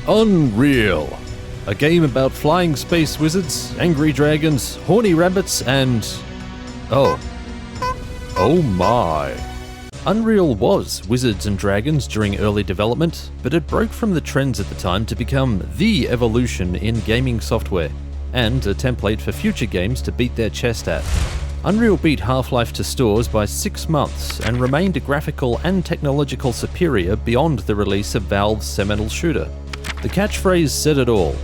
Unreal. A game about flying space wizards, angry dragons, horny rabbits, and... oh my. Unreal was Wizards and Dragons during early development, but it broke from the trends at the time to become the evolution in gaming software, and a template for future games to beat their chest at. Unreal beat Half-Life to stores by 6 months and remained a graphical and technological superior beyond the release of Valve's seminal shooter. The catchphrase said it all.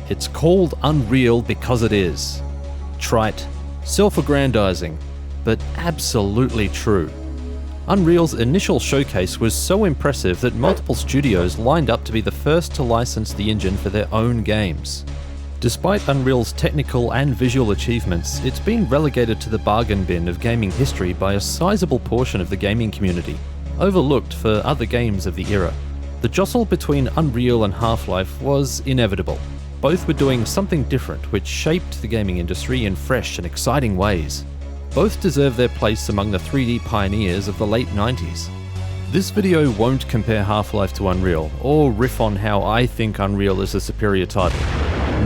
It's called Unreal because it is. Trite, self-aggrandizing, but absolutely true. Unreal's initial showcase was so impressive that multiple studios lined up to be the first to license the engine for their own games. Despite Unreal's technical and visual achievements, it's been relegated to the bargain bin of gaming history by a sizable portion of the gaming community, overlooked for other games of the era. The jostle between Unreal and Half-Life was inevitable. Both were doing something different which shaped the gaming industry in fresh and exciting ways. Both deserve their place among the 3D pioneers of the late 90s. This video won't compare Half-Life to Unreal, or riff on how I think Unreal is a superior title.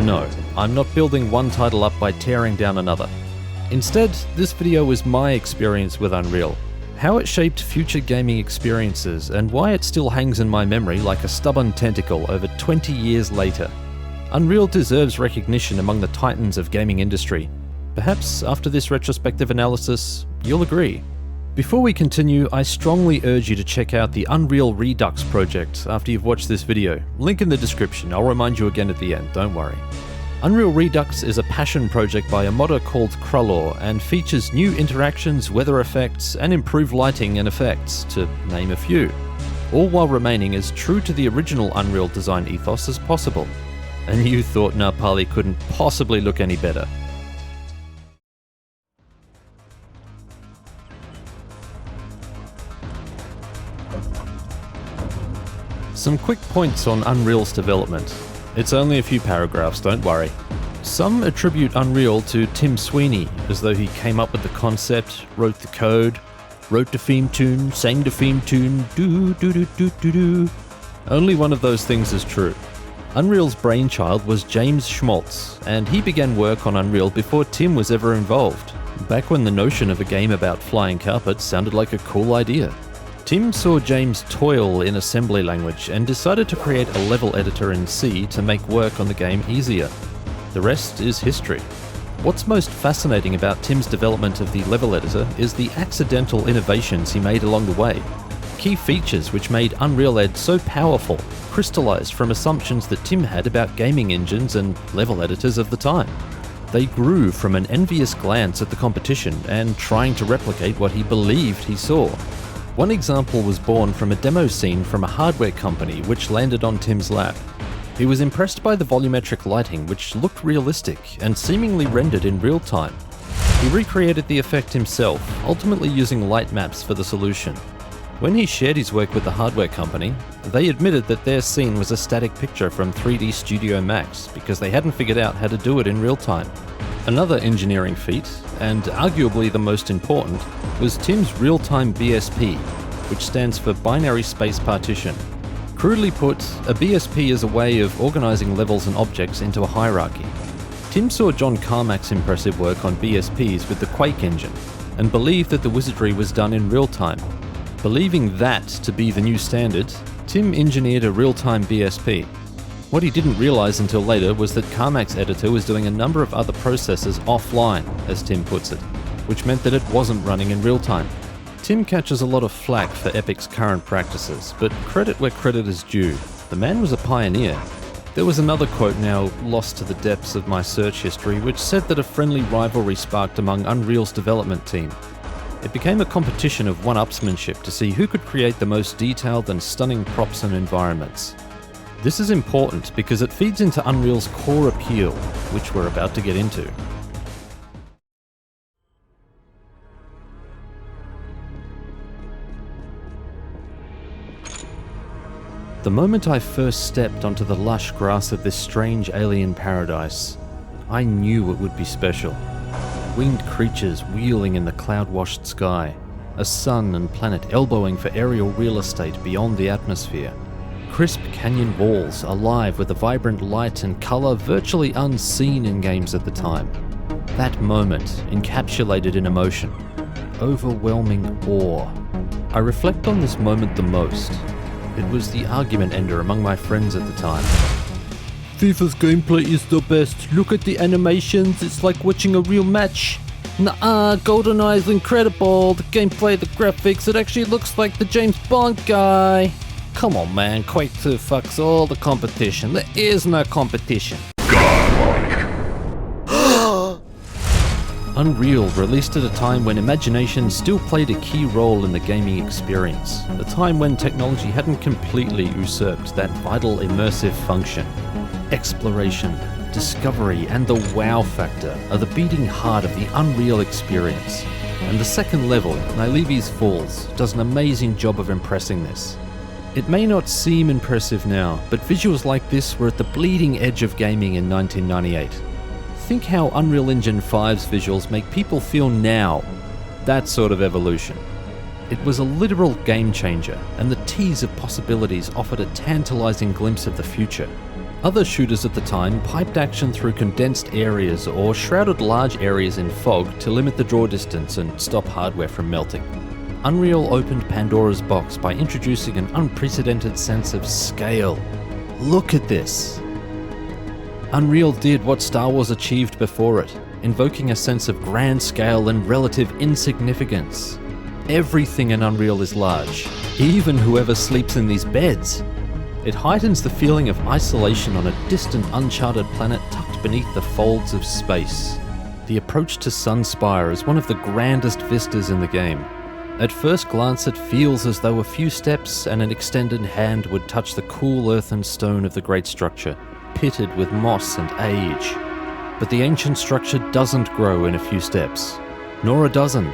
No, I'm not building one title up by tearing down another. Instead, this video is my experience with Unreal, how it shaped future gaming experiences, and why it still hangs in my memory like a stubborn tentacle over 20 years later. Unreal deserves recognition among the titans of gaming industry. Perhaps after this retrospective analysis, you'll agree. Before we continue, I strongly urge you to check out the Unreal Redux project after you've watched this video. Link in the description, I'll remind you again at the end, don't worry. Unreal Redux is a passion project by a modder called Krulor and features new interactions, weather effects, and improved lighting and effects, to name a few, all while remaining as true to the original Unreal design ethos as possible. And you thought Na Pali couldn't possibly look any better. Some quick points on Unreal's development. It's only a few paragraphs, don't worry. Some attribute Unreal to Tim Sweeney, as though he came up with the concept, wrote the code, wrote the theme tune, sang the theme tune, do. Only one of those things is true. Unreal's brainchild was James Schmaltz, and he began work on Unreal before Tim was ever involved, back when the notion of a game about flying carpets sounded like a cool idea. Tim saw James toil in assembly language and decided to create a level editor in C to make work on the game easier. The rest is history. What's most fascinating about Tim's development of the level editor is the accidental innovations he made along the way. Key features which made Unreal Ed so powerful crystallized from assumptions that Tim had about gaming engines and level editors of the time. They grew from an envious glance at the competition and trying to replicate what he believed he saw. One example was born from a demo scene from a hardware company which landed on Tim's lap. He was impressed by the volumetric lighting, which looked realistic and seemingly rendered in real time. He recreated the effect himself, ultimately using light maps for the solution. When he shared his work with the hardware company, they admitted that their scene was a static picture from 3D Studio Max because they hadn't figured out how to do it in real time. Another engineering feat, and arguably the most important, was Tim's real-time BSP, which stands for Binary Space Partition. Crudely put, a BSP is a way of organizing levels and objects into a hierarchy. Tim saw John Carmack's impressive work on BSPs with the Quake engine, and believed that the wizardry was done in real time. Believing that to be the new standard, Tim engineered a real-time BSP. What he didn't realize until later was that Carmack's editor was doing a number of other processes offline, as Tim puts it, which meant that it wasn't running in real time. Tim catches a lot of flack for Epic's current practices, but credit where credit is due. The man was a pioneer. There was another quote now lost to the depths of my search history which said that a friendly rivalry sparked among Unreal's development team. It became a competition of one-upsmanship to see who could create the most detailed and stunning props and environments. This is important because it feeds into Unreal's core appeal, which we're about to get into. The moment I first stepped onto the lush grass of this strange alien paradise, I knew it would be special. Winged creatures wheeling in the cloud-washed sky, a sun and planet elbowing for aerial real estate beyond the atmosphere, crisp canyon walls alive with a vibrant light and colour virtually unseen in games at the time. That moment encapsulated in emotion, overwhelming awe. I reflect on this moment the most. It was the argument ender among my friends at the time. FIFA's gameplay is the best. Look at the animations, it's like watching a real match. Nah, GoldenEye is incredible. The gameplay, the graphics, it actually looks like the James Bond guy. Come on man, Quake 2 fucks all the competition. There is no competition. Unreal released at a time when imagination still played a key role in the gaming experience, a time when technology hadn't completely usurped that vital immersive function. Exploration, discovery, and the wow factor are the beating heart of the Unreal experience, and the second level, Anaylsis Falls, does an amazing job of impressing this. It may not seem impressive now, but visuals like this were at the bleeding edge of gaming in 1998. Think how Unreal Engine 5's visuals make people feel now. That sort of evolution. It was a literal game changer, and the tease of possibilities offered a tantalizing glimpse of the future. Other shooters at the time piped action through condensed areas or shrouded large areas in fog to limit the draw distance and stop hardware from melting. Unreal opened Pandora's box by introducing an unprecedented sense of scale. Look at this! Unreal did what Star Wars achieved before it, invoking a sense of grand scale and relative insignificance. Everything in Unreal is large, even whoever sleeps in these beds. It heightens the feeling of isolation on a distant, uncharted planet tucked beneath the folds of space. The approach to Sunspire is one of the grandest vistas in the game. At first glance it feels as though a few steps and an extended hand would touch the cool earth and stone of the great structure, pitted with moss and age. But the ancient structure doesn't grow in a few steps, nor a dozen.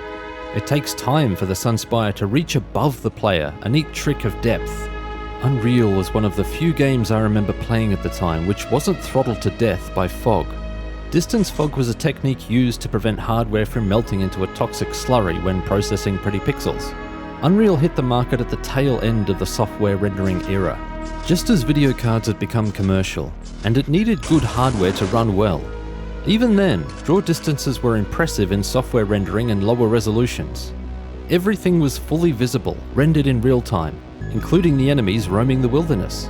It takes time for the Sunspire to reach above the player, a neat trick of depth. Unreal was one of the few games I remember playing at the time which wasn't throttled to death by fog. Distance fog was a technique used to prevent hardware from melting into a toxic slurry when processing pretty pixels. Unreal hit the market at the tail end of the software rendering era, just as video cards had become commercial, and it needed good hardware to run well. Even then, draw distances were impressive in software rendering and lower resolutions. Everything was fully visible, rendered in real time, including the enemies roaming the wilderness.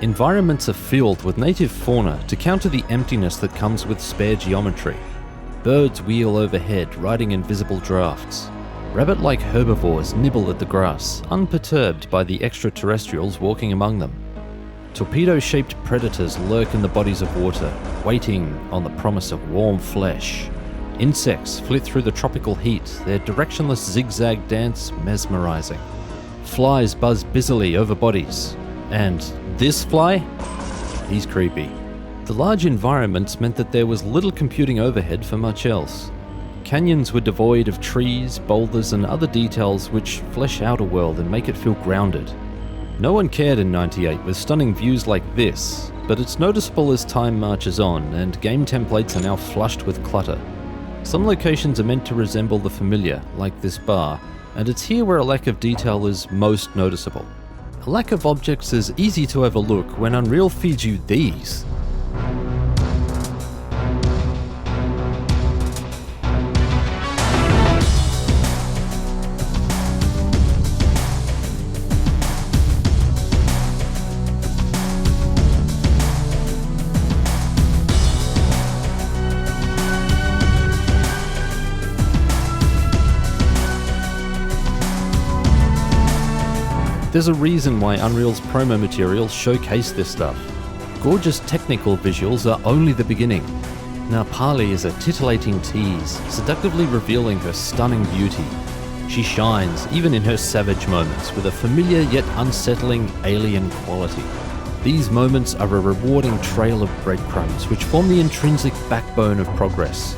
Environments are filled with native fauna to counter the emptiness that comes with spare geometry. Birds wheel overhead, riding in visible drafts. Rabbit-like herbivores nibble at the grass, unperturbed by the extraterrestrials walking among them. Torpedo-shaped predators lurk in the bodies of water, waiting on the promise of warm flesh. Insects flit through the tropical heat, their directionless zigzag dance mesmerizing. Flies buzz busily over bodies. And this fly? He's creepy. The large environments meant that there was little computing overhead for much else. Canyons were devoid of trees, boulders, and other details which flesh out a world and make it feel grounded. No one cared in '98 with stunning views like this, but it's noticeable as time marches on and game templates are now flushed with clutter. Some locations are meant to resemble the familiar, like this bar, and it's here where a lack of detail is most noticeable. A lack of objects is easy to overlook when Unreal feeds you these. There's a reason why Unreal's promo materials showcase this stuff. Gorgeous technical visuals are only the beginning. Na Pali is a titillating tease, seductively revealing her stunning beauty. She shines, even in her savage moments, with a familiar yet unsettling alien quality. These moments are a rewarding trail of breadcrumbs which form the intrinsic backbone of progress.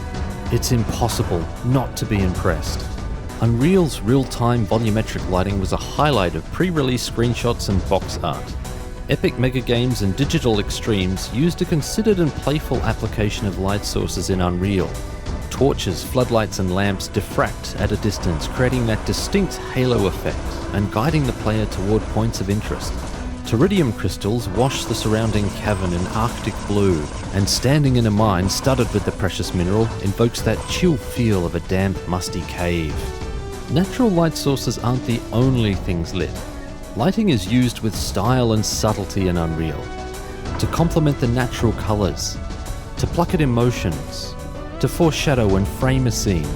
It's impossible not to be impressed. Unreal's real-time volumetric lighting was a highlight of pre-release screenshots and box art. Epic mega games and digital extremes used a considered and playful application of light sources in Unreal. Torches, floodlights and lamps diffract at a distance, creating that distinct halo effect and guiding the player toward points of interest. Teridium crystals wash the surrounding cavern in Arctic blue, and standing in a mine studded with the precious mineral invokes that chill feel of a damp, musty cave. Natural light sources aren't the only things lit. Lighting is used with style and subtlety in Unreal, to complement the natural colours, to pluck at emotions, to foreshadow and frame a scene,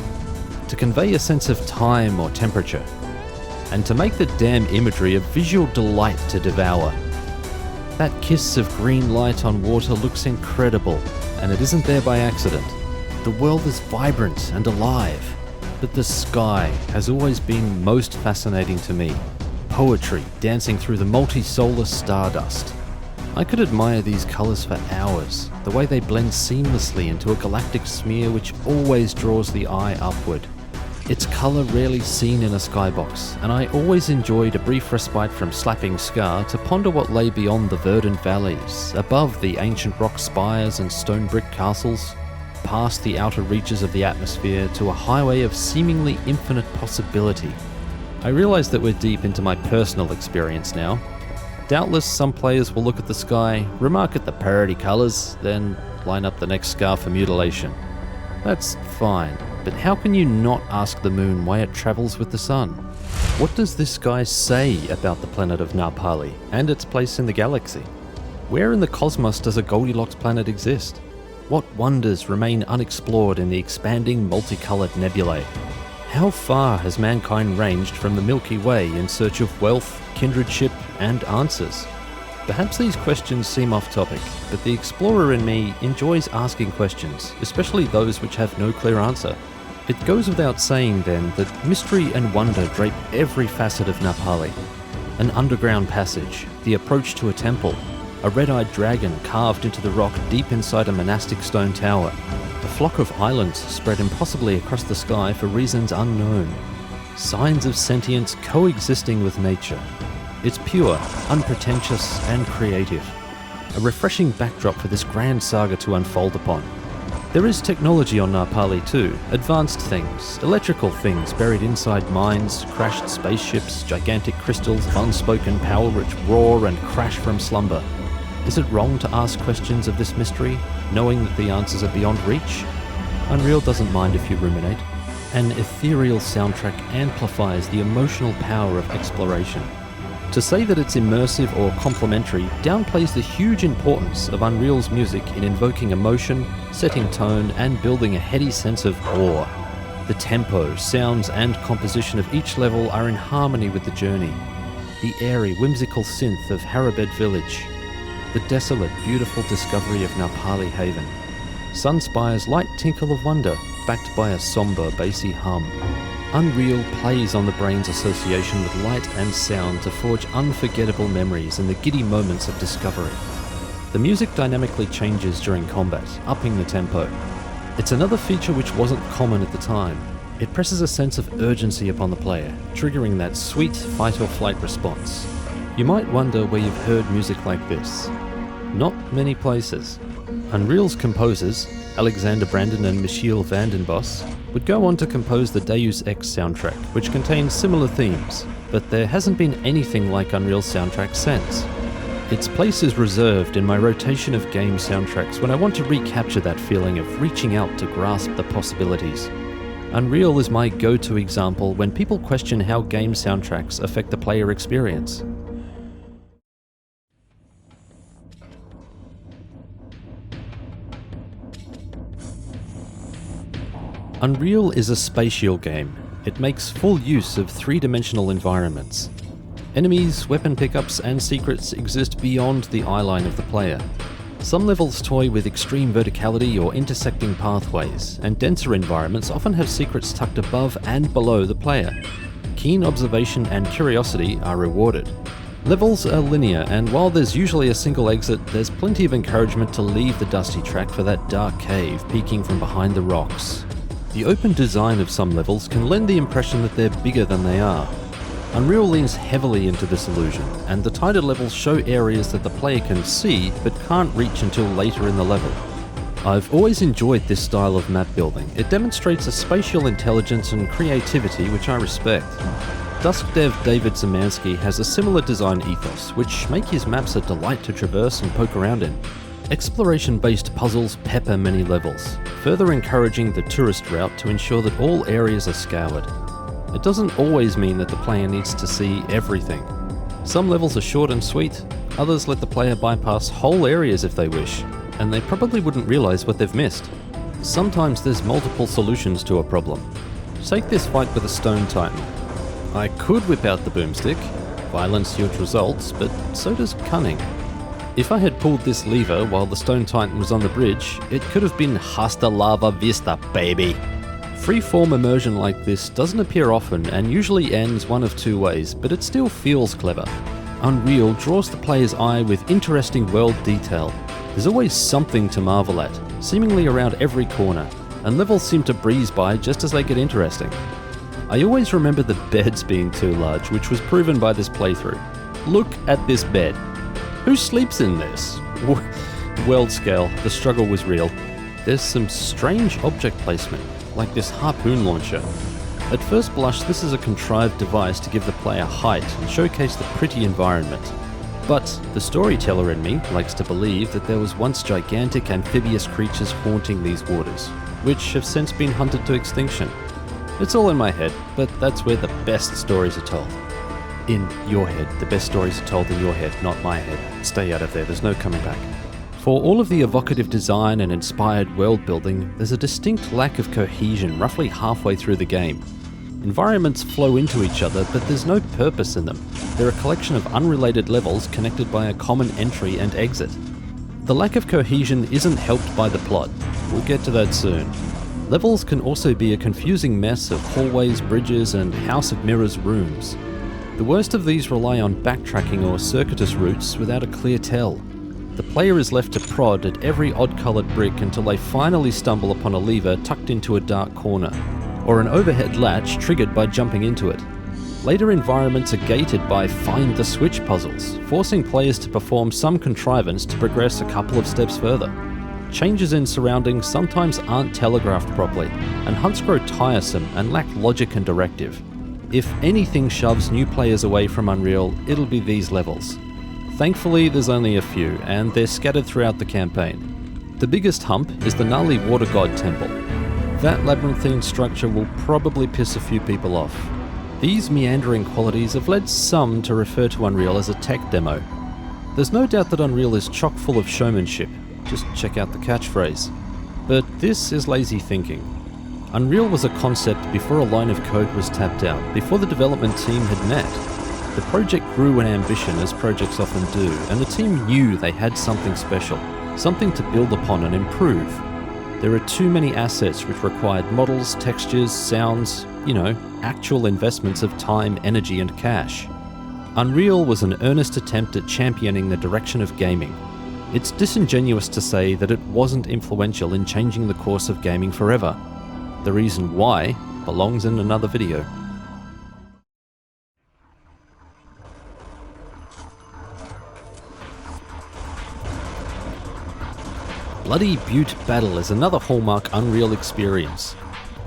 to convey a sense of time or temperature, and to make the damn imagery a visual delight to devour. That kiss of green light on water looks incredible, and it isn't there by accident. The world is vibrant and alive, but the sky has always been most fascinating to me. Poetry dancing through the multi-solar stardust. I could admire these colours for hours, the way they blend seamlessly into a galactic smear which always draws the eye upward. Its colour rarely seen in a skybox, and I always enjoyed a brief respite from slapping Scar to ponder what lay beyond the verdant valleys, above the ancient rock spires and stone brick castles, past the outer reaches of the atmosphere to a highway of seemingly infinite possibility. I realise that we're deep into my personal experience now. Doubtless some players will look at the sky, remark at the parody colours, then line up the next Scar for mutilation. That's fine, but how can you not ask the moon why it travels with the sun? What does this guy say about the planet of Na Pali and its place in the galaxy? Where in the cosmos does a Goldilocks planet exist? What wonders remain unexplored in the expanding multicoloured nebulae? How far has mankind ranged from the Milky Way in search of wealth, kindredship, and answers? Perhaps these questions seem off topic, but the explorer in me enjoys asking questions, especially those which have no clear answer. It goes without saying then that mystery and wonder drape every facet of Na Pali. An underground passage, the approach to a temple, a red-eyed dragon carved into the rock deep inside a monastic stone tower, a flock of islands spread impossibly across the sky for reasons unknown, signs of sentience coexisting with nature. It's pure, unpretentious, and creative. A refreshing backdrop for this grand saga to unfold upon. There is technology on Na Pali too, advanced things, electrical things buried inside mines, crashed spaceships, gigantic crystals of unspoken power which roar and crash from slumber. Is it wrong to ask questions of this mystery, knowing that the answers are beyond reach? Unreal doesn't mind if you ruminate. An ethereal soundtrack amplifies the emotional power of exploration. To say that it's immersive or complementary downplays the huge importance of Unreal's music in invoking emotion, setting tone, and building a heady sense of awe. The tempo, sounds, and composition of each level are in harmony with the journey. The airy, whimsical synth of Harabed Village. The desolate, beautiful discovery of Na Pali Haven. Sunspire's light tinkle of wonder, backed by a somber, bassy hum. Unreal plays on the brain's association with light and sound to forge unforgettable memories in the giddy moments of discovery. The music dynamically changes during combat, upping the tempo. It's another feature which wasn't common at the time. It presses a sense of urgency upon the player, triggering that sweet fight-or-flight response. You might wonder where you've heard music like this. Not many places. Unreal's composers, Alexander Brandon and Michiel van den Bos, would go on to compose the Deus Ex soundtrack, which contains similar themes, but there hasn't been anything like Unreal's soundtrack since. Its place is reserved in my rotation of game soundtracks when I want to recapture that feeling of reaching out to grasp the possibilities. Unreal is my go-to example when people question how game soundtracks affect the player experience. Unreal is a spatial game. It makes full use of three-dimensional environments. Enemies, weapon pickups, and secrets exist beyond the eyeline of the player. Some levels toy with extreme verticality or intersecting pathways, and denser environments often have secrets tucked above and below the player. Keen observation and curiosity are rewarded. Levels are linear, and while there's usually a single exit, there's plenty of encouragement to leave the dusty track for that dark cave peeking from behind the rocks. The open design of some levels can lend the impression that they're bigger than they are. Unreal leans heavily into this illusion, and the tighter levels show areas that the player can see but can't reach until later in the level. I've always enjoyed this style of map building. It demonstrates a spatial intelligence and creativity which I respect. Dusk dev David Zemansky has a similar design ethos, which make his maps a delight to traverse and poke around in. Exploration-based puzzles pepper many levels, further encouraging the tourist route to ensure that all areas are scoured. It doesn't always mean that the player needs to see everything. Some levels are short and sweet, others let the player bypass whole areas if they wish, and they probably wouldn't realise what they've missed. Sometimes there's multiple solutions to a problem. Take this fight with a stone titan. I could whip out the boomstick, violence yields results, but so does cunning. If I had pulled this lever while the stone titan was on the bridge, it could have been hasta lava vista, baby. Freeform immersion like this doesn't appear often and usually ends one of two ways, but it still feels clever. Unreal draws the player's eye with interesting world detail. There's always something to marvel at, seemingly around every corner, and levels seem to breeze by just as they get interesting. I always remember the beds being too large, which was proven by this playthrough. Look at this bed. Who sleeps in this? World scale, the struggle was real. There's some strange object placement, like this harpoon launcher. At first blush, this is a contrived device to give the player height and showcase the pretty environment. But the storyteller in me likes to believe that there was once gigantic amphibious creatures haunting these waters, which have since been hunted to extinction. It's all in my head, but that's where the best stories are told. In your head. The best stories are told in your head, not my head. Stay out of there, there's no coming back. For all of the evocative design and inspired world building, there's a distinct lack of cohesion roughly halfway through the game. Environments flow into each other, but there's no purpose in them. They're a collection of unrelated levels connected by a common entry and exit. The lack of cohesion isn't helped by the plot. We'll get to that soon. Levels can also be a confusing mess of hallways, bridges, and House of Mirrors rooms. The worst of these rely on backtracking or circuitous routes without a clear tell. The player is left to prod at every odd-coloured brick until they finally stumble upon a lever tucked into a dark corner, or an overhead latch triggered by jumping into it. Later environments are gated by find the switch puzzles, forcing players to perform some contrivance to progress a couple of steps further. Changes in surroundings sometimes aren't telegraphed properly, and hunts grow tiresome and lack logic and directive. If anything shoves new players away from Unreal, it'll be these levels. Thankfully, there's only a few, and they're scattered throughout the campaign. The biggest hump is the gnarly Water God Temple. That labyrinthine structure will probably piss a few people off. These meandering qualities have led some to refer to Unreal as a tech demo. There's no doubt that Unreal is chock full of showmanship, just check out the catchphrase. But this is lazy thinking. Unreal was a concept before a line of code was tapped out, before the development team had met. The project grew in ambition, as projects often do, and the team knew they had something special, something to build upon and improve. There are too many assets which required models, textures, sounds, actual investments of time, energy, and cash. Unreal was an earnest attempt at championing the direction of gaming. It's disingenuous to say that it wasn't influential in changing the course of gaming forever. The reason why belongs in another video. Bloody Butte Battle is another hallmark Unreal experience.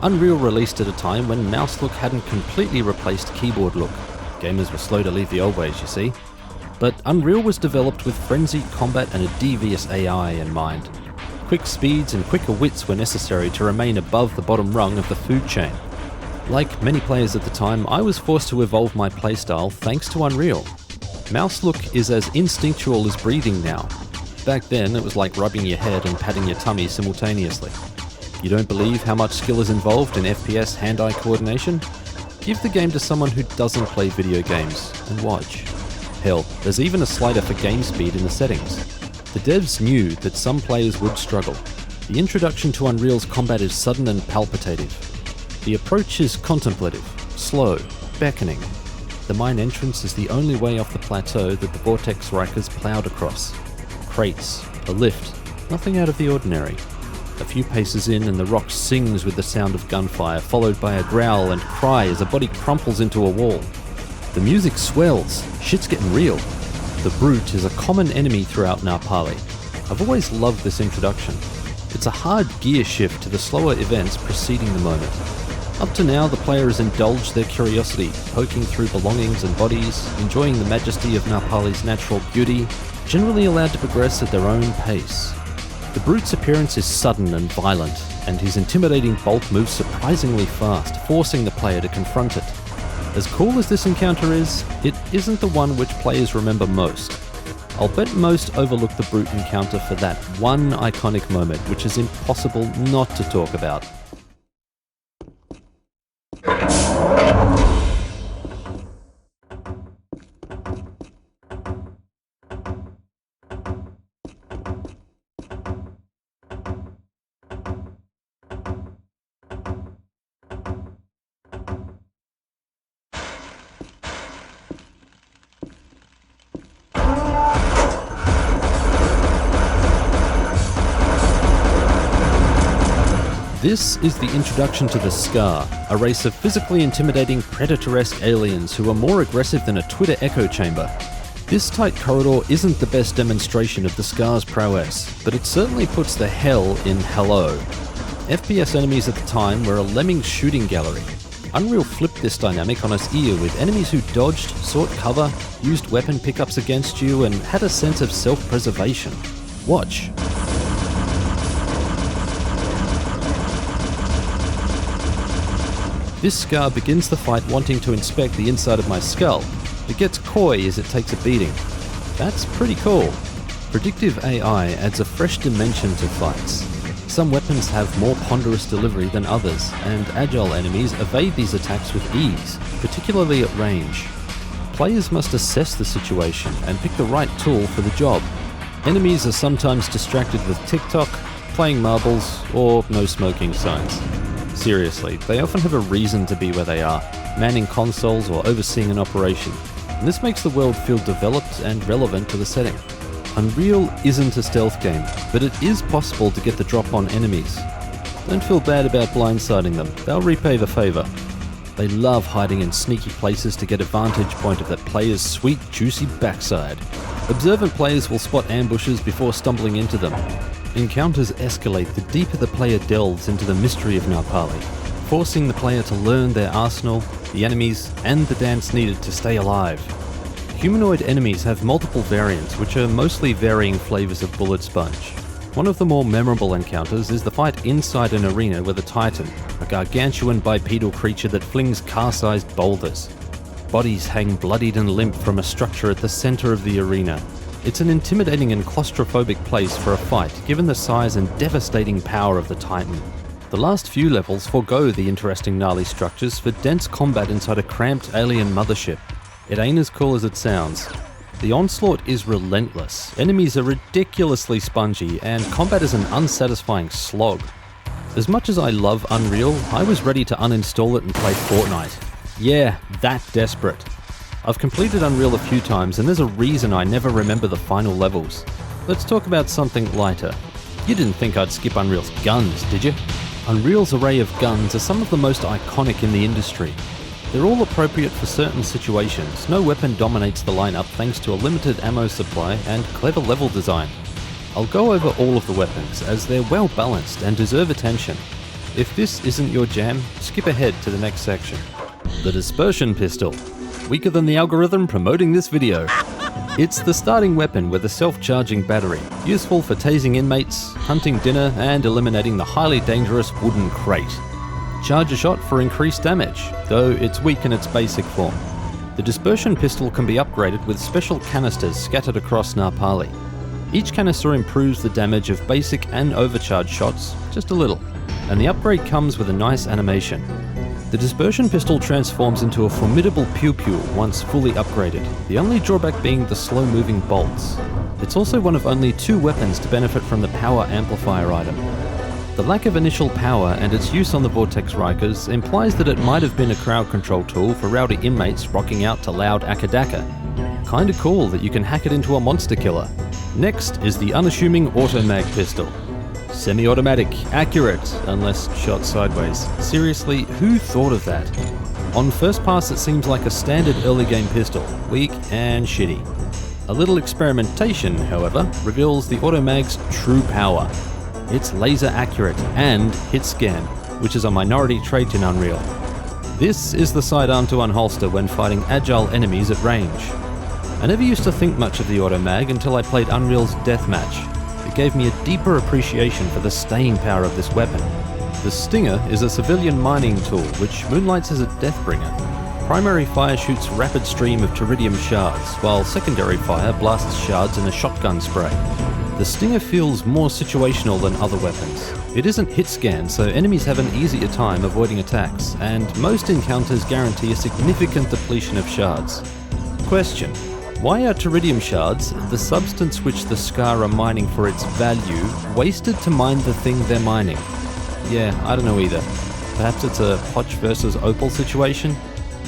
Unreal released at a time when mouse look hadn't completely replaced keyboard look. Gamers were slow to leave the old ways, you see. But Unreal was developed with frenzied combat and a devious AI in mind. Quick speeds and quicker wits were necessary to remain above the bottom rung of the food chain. Like many players at the time, I was forced to evolve my playstyle thanks to Unreal. Mouse look is as instinctual as breathing now. Back then, it was like rubbing your head and patting your tummy simultaneously. You don't believe how much skill is involved in FPS hand-eye coordination? Give the game to someone who doesn't play video games and watch. Hell, there's even a slider for game speed in the settings. The devs knew that some players would struggle. The introduction to Unreal's combat is sudden and palpitative. The approach is contemplative, slow, beckoning. The mine entrance is the only way off the plateau that the Vortex Rikers ploughed across. Crates, a lift, nothing out of the ordinary. A few paces in and the rock sings with the sound of gunfire, followed by a growl and cry as a body crumples into a wall. The music swells, shit's getting real. The Brute is a common enemy throughout Na Pali. I've always loved this introduction. It's a hard gear shift to the slower events preceding the moment. Up to now, the player has indulged their curiosity, poking through belongings and bodies, enjoying the majesty of Na Pali's natural beauty, generally allowed to progress at their own pace. The brute's appearance is sudden and violent, and his intimidating bulk moves surprisingly fast, forcing the player to confront it. As cool as this encounter is, it isn't the one which players remember most. I'll bet most overlook the brute encounter for that one iconic moment, which is impossible not to talk about. This is the introduction to the Scar, a race of physically intimidating predator-esque aliens who are more aggressive than a Twitter echo chamber. This tight corridor isn't the best demonstration of the Scar's prowess, but it certainly puts the hell in hello. FPS enemies at the time were a lemmings shooting gallery. Unreal flipped this dynamic on its ear with enemies who dodged, sought cover, used weapon pickups against you, and had a sense of self-preservation. Watch. This Scar begins the fight wanting to inspect the inside of my skull. It gets coy as it takes a beating. That's pretty cool. Predictive AI adds a fresh dimension to fights. Some weapons have more ponderous delivery than others, and agile enemies evade these attacks with ease, particularly at range. Players must assess the situation and pick the right tool for the job. Enemies are sometimes distracted with TikTok, playing marbles, or no smoking signs. Seriously, they often have a reason to be where they are, manning consoles or overseeing an operation, and this makes the world feel developed and relevant to the setting. Unreal isn't a stealth game, but it is possible to get the drop on enemies. Don't feel bad about blindsiding them, they'll repay the favour. They love hiding in sneaky places to get a vantage point of that player's sweet, juicy backside. Observant players will spot ambushes before stumbling into them. Encounters escalate the deeper the player delves into the mystery of Na Pali, forcing the player to learn their arsenal, the enemies, and the dance needed to stay alive. Humanoid enemies have multiple variants, which are mostly varying flavours of bullet sponge. One of the more memorable encounters is the fight inside an arena with a Titan, a gargantuan bipedal creature that flings car-sized boulders. Bodies hang bloodied and limp from a structure at the centre of the arena. It's an intimidating and claustrophobic place for a fight, given the size and devastating power of the Titan. The last few levels forego the interesting gnarly structures for dense combat inside a cramped alien mothership. It ain't as cool as it sounds. The onslaught is relentless, enemies are ridiculously spongy, and combat is an unsatisfying slog. As much as I love Unreal, I was ready to uninstall it and play Fortnite. Yeah, that desperate. I've completed Unreal a few times, and there's a reason I never remember the final levels. Let's talk about something lighter. You didn't think I'd skip Unreal's guns, did you? Unreal's array of guns are some of the most iconic in the industry. They're all appropriate for certain situations. No weapon dominates the lineup thanks to a limited ammo supply and clever level design. I'll go over all of the weapons, as they're well balanced and deserve attention. If this isn't your jam, skip ahead to the next section. The Dispersion Pistol. Weaker than the algorithm promoting this video. It's the starting weapon with a self-charging battery, useful for tasing inmates, hunting dinner, and eliminating the highly dangerous wooden crate. Charge a shot for increased damage, though it's weak in its basic form. The Dispersion Pistol can be upgraded with special canisters scattered across Na Pali. Each canister improves the damage of basic and overcharged shots just a little, and the upgrade comes with a nice animation. The Dispersion Pistol transforms into a formidable pew-pew once fully upgraded, the only drawback being the slow-moving bolts. It's also one of only 2 weapons to benefit from the power amplifier item. The lack of initial power and its use on the Vortex Rikers implies that it might have been a crowd control tool for rowdy inmates rocking out to loud akadaka. Kinda cool that you can hack it into a monster killer. Next is the unassuming Automag Pistol. Semi-automatic, accurate, unless shot sideways. Seriously, who thought of that? On first pass it seems like a standard early game pistol, weak and shitty. A little experimentation, however, reveals the Automag's true power. It's laser accurate and hit scan, which is a minority trait in Unreal. This is the sidearm to unholster when fighting agile enemies at range. I never used to think much of the automag until I played Unreal's Deathmatch. It gave me a deeper appreciation for the staying power of this weapon. The Stinger is a civilian mining tool which moonlights as a Deathbringer. Primary fire shoots rapid stream of Teridium shards, while secondary fire blasts shards in a shotgun spray. The Stinger feels more situational than other weapons. It isn't hit scan, so enemies have an easier time avoiding attacks, and most encounters guarantee a significant depletion of shards. Question: why are Teridium shards, the substance which the Scar are mining for its value, wasted to mine the thing they're mining? Yeah, I don't know either. Perhaps it's a Poch versus Opal situation?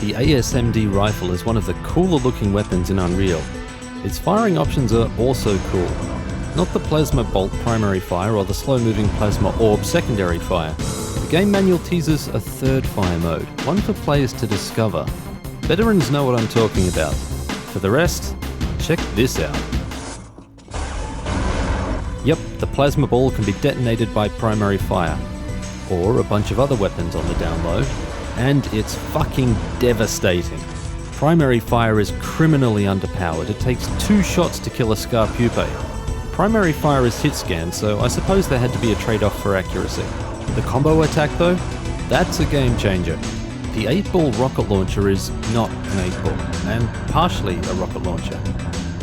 The ASMD rifle is one of the cooler looking weapons in Unreal. Its firing options are also cool. Not the plasma bolt primary fire or the slow moving plasma orb secondary fire. The game manual teases a third fire mode, one for players to discover. Veterans know what I'm talking about. For the rest, check this out. Yep, the plasma ball can be detonated by primary fire, or a bunch of other weapons on the down low, and it's fucking devastating. Primary fire is criminally underpowered. It takes 2 shots to kill a Scar pupae. Primary fire is hit scan, so I suppose there had to be a trade-off for accuracy. The combo attack though? That's a game changer. The 8-ball rocket launcher is not an 8-ball, and partially a rocket launcher.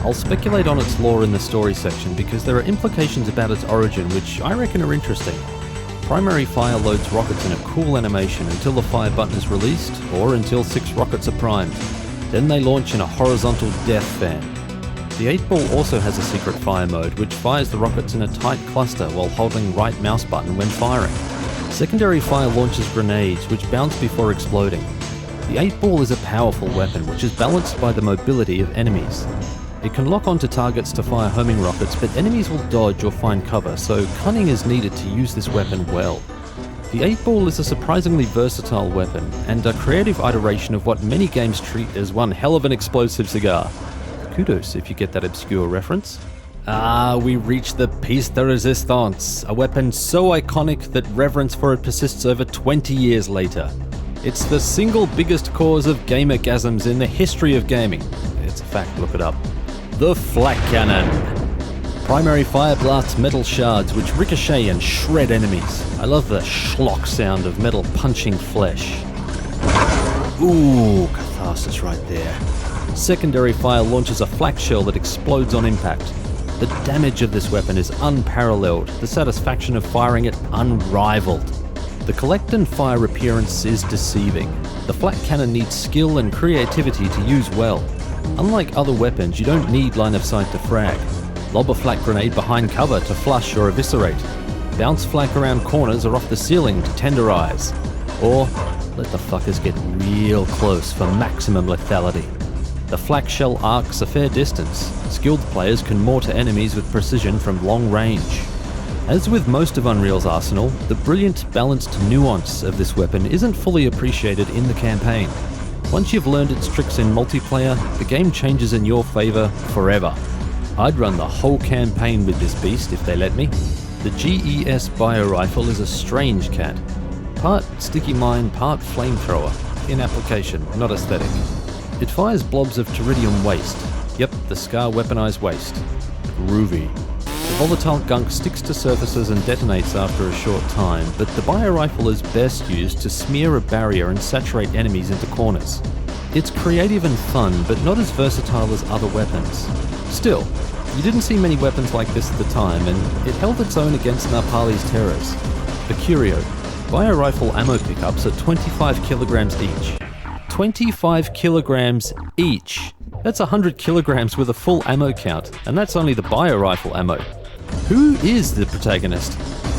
I'll speculate on its lore in the story section because there are implications about its origin which I reckon are interesting. Primary fire loads rockets in a cool animation until the fire button is released, or until 6 rockets are primed. Then they launch in a horizontal death fan. The 8-ball also has a secret fire mode which fires the rockets in a tight cluster while holding right mouse button when firing. Secondary fire launches grenades which bounce before exploding. The 8-ball is a powerful weapon which is balanced by the mobility of enemies. It can lock onto targets to fire homing rockets, but enemies will dodge or find cover, so cunning is needed to use this weapon well. The 8-ball is a surprisingly versatile weapon, and a creative iteration of what many games treat as one hell of an explosive cigar. Kudos if you get that obscure reference. We reach the piece de resistance, a weapon so iconic that reverence for it persists over 20 years later. It's the single biggest cause of gamergasms in the history of gaming. It's a fact, look it up. The Flak Cannon. Primary fire blasts metal shards which ricochet and shred enemies. I love the schlock sound of metal punching flesh. Ooh, catharsis right there. Secondary fire launches a flak shell that explodes on impact. The damage of this weapon is unparalleled, the satisfaction of firing it unrivaled. The collect and fire appearance is deceiving. The flak cannon needs skill and creativity to use well. Unlike other weapons, you don't need line of sight to frag. Lob a flak grenade behind cover to flush or eviscerate. Bounce flak around corners or off the ceiling to tenderize. Or let the fuckers get real close for maximum lethality. The flak shell arcs a fair distance. Skilled players can mortar enemies with precision from long range. As with most of Unreal's arsenal, the brilliant, balanced nuance of this weapon isn't fully appreciated in the campaign. Once you've learned its tricks in multiplayer, the game changes in your favour forever. I'd run the whole campaign with this beast if they let me. The GES Bio Rifle is a strange cat. Part sticky mine, part flamethrower. In application, not aesthetic. It fires blobs of Teridium waste. Yep, the Scar weaponized waste. Groovy. The volatile gunk sticks to surfaces and detonates after a short time, but the bio rifle is best used to smear a barrier and saturate enemies into corners. It's creative and fun, but not as versatile as other weapons. Still, you didn't see many weapons like this at the time, and it held its own against Na Pali's terrors. The Curio. Bio rifle ammo pickups are 25 kilograms each. 25 kilograms each! That's 100 kilograms with a full ammo count, and that's only the bio rifle ammo. Who is the protagonist?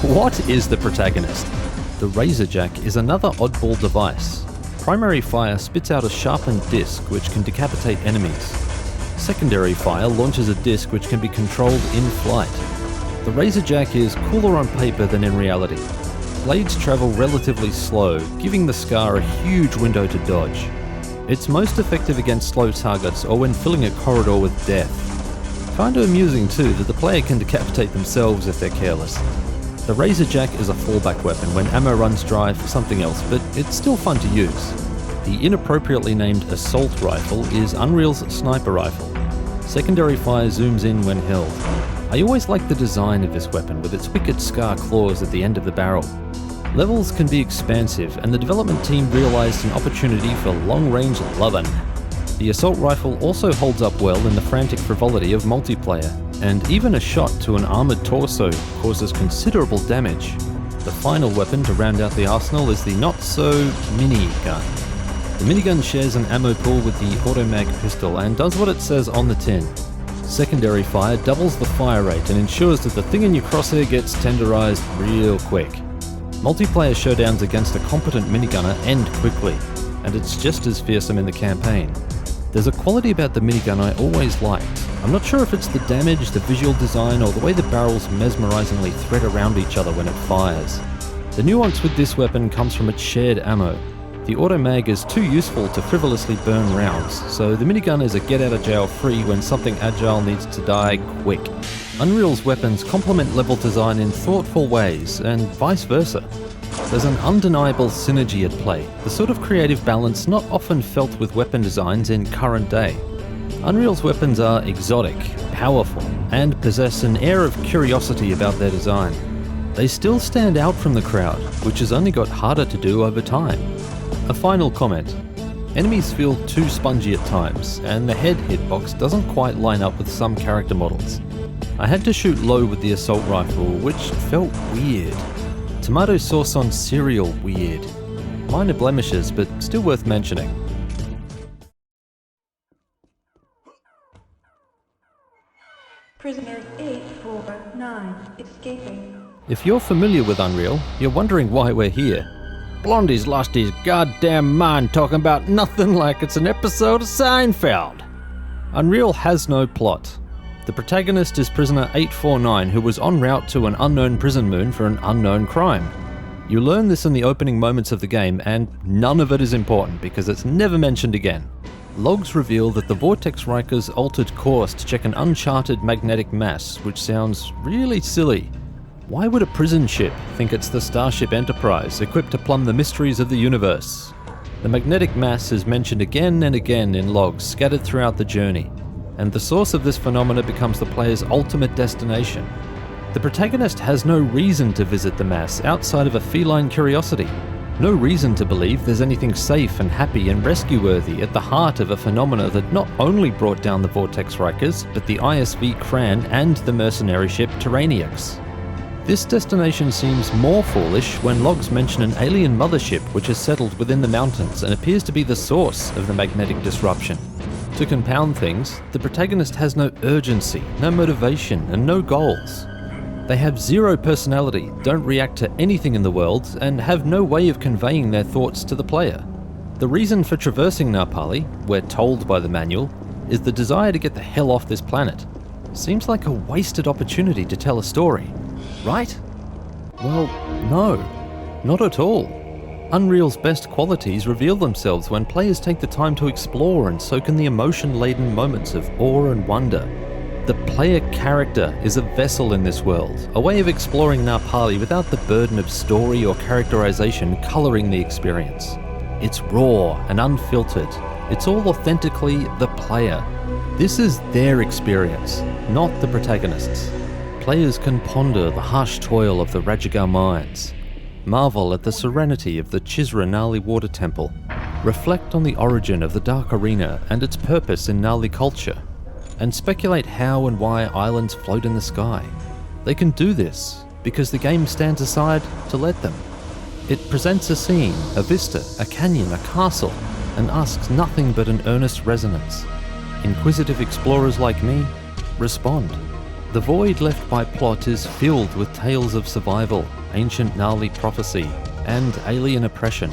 What is the protagonist? The Razorjack is another oddball device. Primary fire spits out a sharpened disc which can decapitate enemies. Secondary fire launches a disc which can be controlled in flight. The Razorjack is cooler on paper than in reality. Blades travel relatively slow, giving the Scar a huge window to dodge. It's most effective against slow targets or when filling a corridor with death. Kinda amusing too that the player can decapitate themselves if they're careless. The Razor Jack is a fallback weapon when ammo runs dry for something else, but it's still fun to use. The inappropriately named Assault Rifle is Unreal's sniper rifle. Secondary fire zooms in when held. I always liked the design of this weapon with its wicked scar claws at the end of the barrel. Levels can be expansive, and the development team realised an opportunity for long-range lovin'. The assault rifle also holds up well in the frantic frivolity of multiplayer, and even a shot to an armoured torso causes considerable damage. The final weapon to round out the arsenal is the not-so-minigun. The minigun shares an ammo pool with the automag pistol and does what it says on the tin. Secondary fire doubles the fire rate and ensures that the thing in your crosshair gets tenderized real quick. Multiplayer showdowns against a competent minigunner end quickly, and it's just as fearsome in the campaign. There's a quality about the minigun I always liked. I'm not sure if it's the damage, the visual design, or the way the barrels mesmerizingly thread around each other when it fires. The nuance with this weapon comes from its shared ammo. The automag is too useful to frivolously burn rounds, so the minigun is a get-out-of-jail-free when something agile needs to die quick. Unreal's weapons complement level design in thoughtful ways, and vice versa. There's an undeniable synergy at play, the sort of creative balance not often felt with weapon designs in current day. Unreal's weapons are exotic, powerful, and possess an air of curiosity about their design. They still stand out from the crowd, which has only got harder to do over time. A final comment. Enemies feel too spongy at times, and the head hitbox doesn't quite line up with some character models. I had to shoot low with the assault rifle, which felt weird. Tomato sauce on cereal weird. Minor blemishes, but still worth mentioning. Prisoner 849 escaping. If you're familiar with Unreal, you're wondering why we're here. Blondie's lost his goddamn mind talking about nothing like it's an episode of Seinfeld. Unreal has no plot. The protagonist is prisoner 849, who was en route to an unknown prison moon for an unknown crime. You learn this in the opening moments of the game, and none of it is important because it's never mentioned again. Logs reveal that the Vortex Rikers altered course to check an uncharted magnetic mass, which sounds really silly. Why would a prison ship think it's the Starship Enterprise, equipped to plumb the mysteries of the universe? The magnetic mass is mentioned again and again in logs scattered throughout the journey, and the source of this phenomena becomes the player's ultimate destination. The protagonist has no reason to visit the mass outside of a feline curiosity. No reason to believe there's anything safe and happy and rescue-worthy at the heart of a phenomena that not only brought down the Vortex Rikers, but the ISV Kran and the mercenary ship Tyranniax. This destination seems more foolish when logs mention an alien mothership which is settled within the mountains and appears to be the source of the magnetic disruption. To compound things, the protagonist has no urgency, no motivation, and no goals. They have zero personality, don't react to anything in the world, and have no way of conveying their thoughts to the player. The reason for traversing Na Pali, we're told by the manual, is the desire to get the hell off this planet. Seems like a wasted opportunity to tell a story, right? Well, no, not at all. Unreal's best qualities reveal themselves when players take the time to explore and soak in the emotion-laden moments of awe and wonder. The player character is a vessel in this world, a way of exploring Na Pali without the burden of story or characterization colouring the experience. It's raw and unfiltered. It's all authentically the player. This is their experience, not the protagonist's. Players can ponder the harsh toil of the Rajagar mines, marvel at the serenity of the Chisra Nali water temple, reflect on the origin of the Dark Arena and its purpose in Nali culture, and speculate how and why islands float in the sky. They can do this because the game stands aside to let them. It presents a scene, a vista, a canyon, a castle, and asks nothing but an earnest resonance. Inquisitive explorers like me respond. The void left by plot is filled with tales of survival, ancient Nali prophecy, and alien oppression.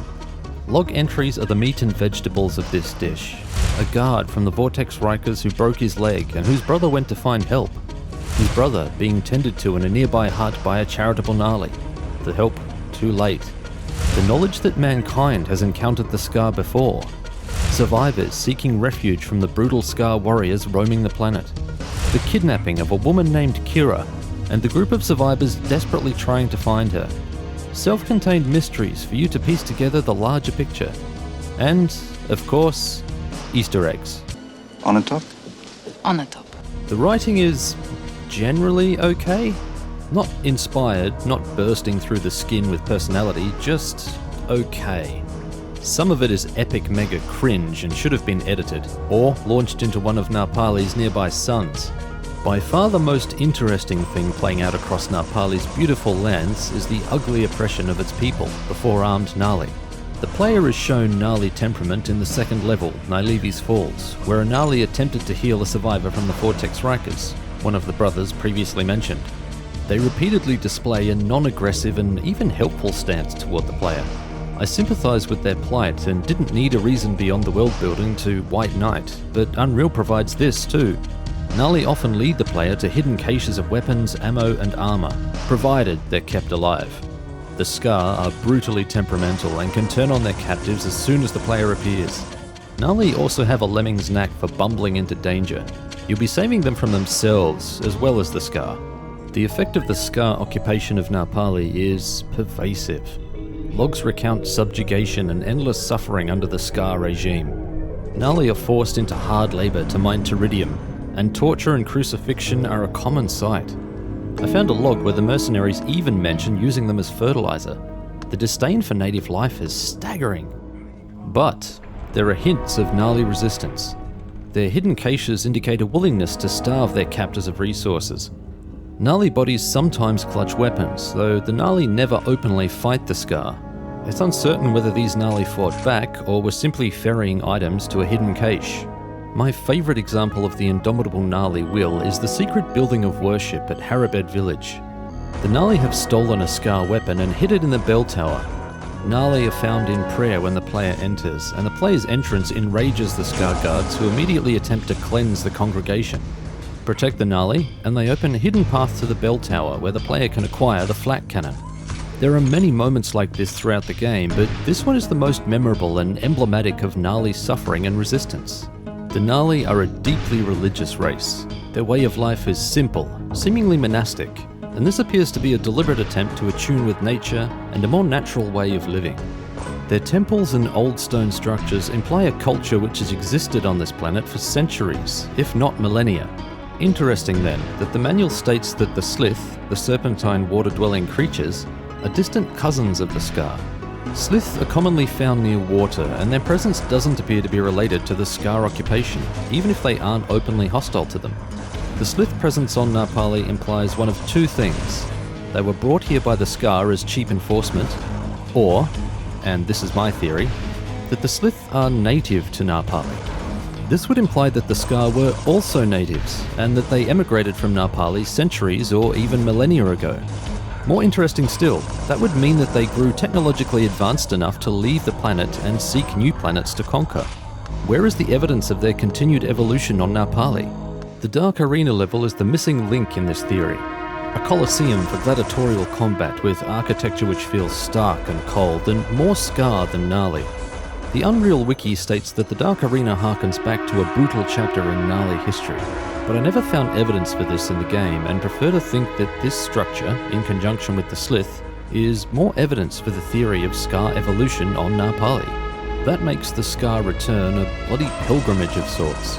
Log entries are the meat and vegetables of this dish. A guard from the Vortex Rikers who broke his leg and whose brother went to find help. His brother being tended to in a nearby hut by a charitable Nali. The help too late. The knowledge that mankind has encountered the Scar before. Survivors seeking refuge from the brutal Scar warriors roaming the planet. The kidnapping of a woman named Kira, and the group of survivors desperately trying to find her. Self-contained mysteries for you to piece together the larger picture. And, of course, Easter eggs. On the top? On the top. The writing is generally okay. Not inspired, not bursting through the skin with personality, just okay. Some of it is epic mega cringe and should have been edited, or launched into one of Na Pali's nearby suns. By far the most interesting thing playing out across Na Pali's beautiful lands is the ugly oppression of its people, the four-armed Nali. The player is shown Nali temperament in the second level, Nylevi's Falls, where a Nali attempted to heal a survivor from the Vortex Rikers, one of the brothers previously mentioned. They repeatedly display a non-aggressive and even helpful stance toward the player. I sympathise with their plight and didn't need a reason beyond the world building to White Knight, but Unreal provides this too. Nali often lead the player to hidden caches of weapons, ammo and armour, provided they're kept alive. The Scar are brutally temperamental and can turn on their captives as soon as the player appears. Nali also have a lemming's knack for bumbling into danger. You'll be saving them from themselves as well as the Scar. The effect of the Scar occupation of Na Pali is pervasive. Logs recount subjugation and endless suffering under the Scar regime. Nali are forced into hard labour to mine Teridium, and torture and crucifixion are a common sight. I found a log where the mercenaries even mention using them as fertilizer. The disdain for native life is staggering. But there are hints of Nali resistance. Their hidden caches indicate a willingness to starve their captors of resources. Nali bodies sometimes clutch weapons, though the Nali never openly fight the Scar. It's uncertain whether these Nali fought back or were simply ferrying items to a hidden cache. My favourite example of the indomitable Nali will is the secret building of worship at Harabed village. The Nali have stolen a Scar weapon and hid it in the bell tower. Nali are found in prayer when the player enters, and the player's entrance enrages the Scar guards who immediately attempt to cleanse the congregation. Protect the Nali, and they open a hidden path to the bell tower where the player can acquire the flak cannon. There are many moments like this throughout the game, but this one is the most memorable and emblematic of Nali's suffering and resistance. The Nali are a deeply religious race. Their way of life is simple, seemingly monastic, and this appears to be a deliberate attempt to attune with nature and a more natural way of living. Their temples and old stone structures imply a culture which has existed on this planet for centuries, if not millennia. Interesting then, that the manual states that the Slith, the serpentine water-dwelling creatures, are distant cousins of the Scar. Slith are commonly found near water, and their presence doesn't appear to be related to the Scar occupation, even if they aren't openly hostile to them. The Slith presence on Na Pali implies one of two things. They were brought here by the Scar as cheap enforcement, or, and this is my theory, that the Slith are native to Na Pali. This would imply that the Scar were also natives, and that they emigrated from Na Pali centuries or even millennia ago. More interesting still, that would mean that they grew technologically advanced enough to leave the planet and seek new planets to conquer. Where is the evidence of their continued evolution on Na Pali? The Dark Arena level is the missing link in this theory. A coliseum for gladiatorial combat with architecture which feels stark and cold and more Scar than Nali. The Unreal Wiki states that the Dark Arena harkens back to a brutal chapter in Nali history, but I never found evidence for this in the game and prefer to think that this structure, in conjunction with the Slith, is more evidence for the theory of Scar evolution on Na Pali. That makes the Scar return a bloody pilgrimage of sorts.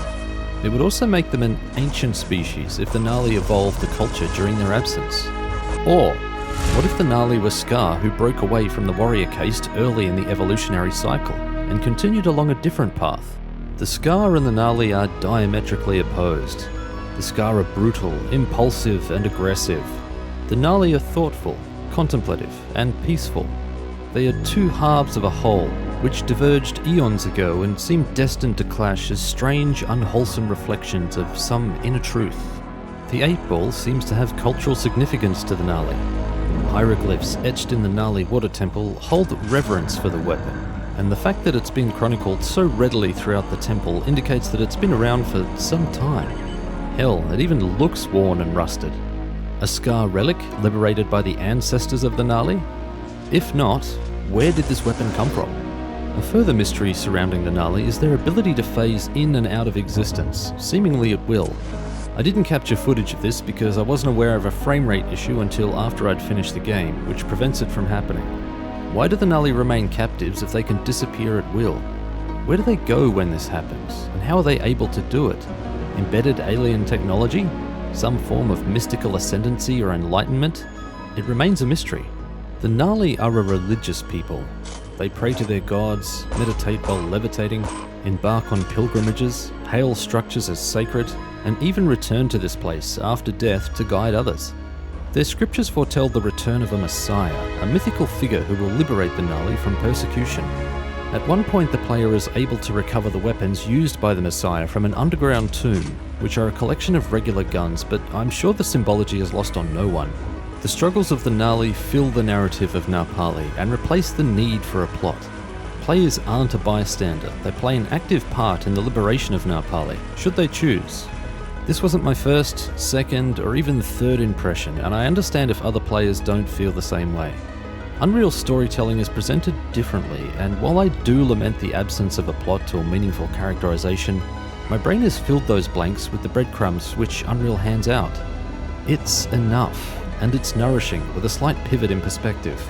It would also make them an ancient species if the Nali evolved the culture during their absence. Or, what if the Nali were Scar who broke away from the warrior caste early in the evolutionary cycle and continued along a different path? The Scar and the Nali are diametrically opposed. The Scar are brutal, impulsive, and aggressive. The Nali are thoughtful, contemplative, and peaceful. They are two halves of a whole, which diverged eons ago and seem destined to clash as strange, unwholesome reflections of some inner truth. The 8-ball seems to have cultural significance to the Nali. Hieroglyphs etched in the Nali water temple hold reverence for the weapon, and the fact that it's been chronicled so readily throughout the temple indicates that it's been around for some time. Hell, it even looks worn and rusted. A Scar relic liberated by the ancestors of the Nali? If not, where did this weapon come from? A further mystery surrounding the Nali is their ability to phase in and out of existence, seemingly at will. I didn't capture footage of this because I wasn't aware of a frame rate issue until after I'd finished the game, which prevents it from happening. Why do the Na'vi remain captives if they can disappear at will? Where do they go when this happens, and how are they able to do it? Embedded alien technology? Some form of mystical ascendancy or enlightenment? It remains a mystery. The Na'vi are a religious people. They pray to their gods, meditate while levitating, embark on pilgrimages, hail structures as sacred, and even return to this place after death to guide others. Their scriptures foretell the return of a Messiah, a mythical figure who will liberate the Na'vi from persecution. At one point the player is able to recover the weapons used by the Messiah from an underground tomb, which are a collection of regular guns, but I'm sure the symbology is lost on no one. The struggles of the Na'vi fill the narrative of Na Pali and replace the need for a plot. Players aren't a bystander, they play an active part in the liberation of Na Pali, should they choose. This wasn't my first, second, or even third impression, and I understand if other players don't feel the same way. Unreal storytelling is presented differently, and while I do lament the absence of a plot or meaningful characterization, my brain has filled those blanks with the breadcrumbs which Unreal hands out. It's enough, and it's nourishing with a slight pivot in perspective.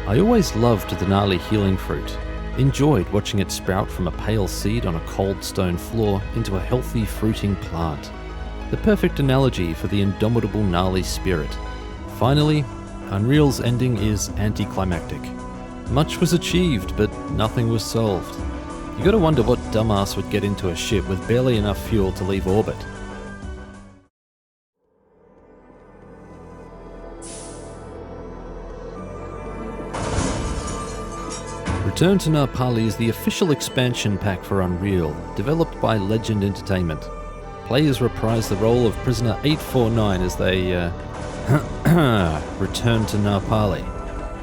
I always loved the Na'vi healing fruit, enjoyed watching it sprout from a pale seed on a cold stone floor into a healthy fruiting plant. The perfect analogy for the indomitable Na'vi spirit. Finally, Unreal's ending is anticlimactic. Much was achieved, but nothing was solved. You gotta wonder what dumbass would get into a ship with barely enough fuel to leave orbit. Return to Na Pali is the official expansion pack for Unreal, developed by Legend Entertainment. Players reprise the role of Prisoner 849 as they, return to Na Pali.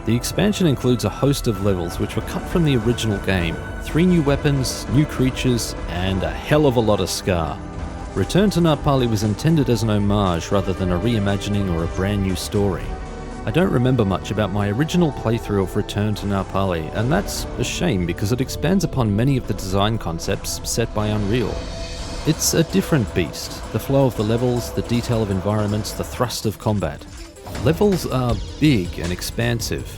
The expansion includes a host of levels which were cut from the original game, 3 new weapons, new creatures, and a hell of a lot of scar. Return to Na Pali was intended as an homage rather than a reimagining or a brand new story. I don't remember much about my original playthrough of Return to Na Pali, and that's a shame because it expands upon many of the design concepts set by Unreal. It's a different beast, the flow of the levels, the detail of environments, the thrust of combat. Levels are big and expansive.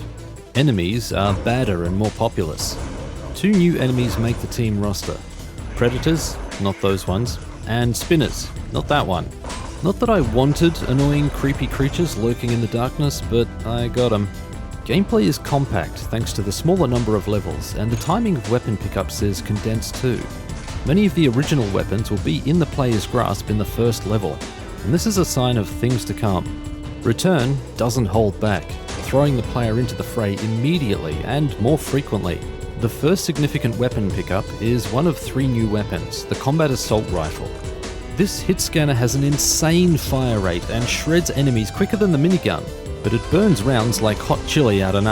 Enemies are badder and more populous. 2 new enemies make the team roster. Predators, not those ones, and spinners, not that one. Not that I wanted annoying creepy creatures lurking in the darkness, but I got them. Gameplay is compact thanks to the smaller number of levels, and the timing of weapon pickups is condensed too. Many of the original weapons will be in the player's grasp in the first level, and this is a sign of things to come. Return doesn't hold back, throwing the player into the fray immediately and more frequently. The first significant weapon pickup is one of 3 new weapons, the Combat Assault Rifle. This hit scanner has an insane fire rate and shreds enemies quicker than the minigun, but it burns rounds like hot chili out of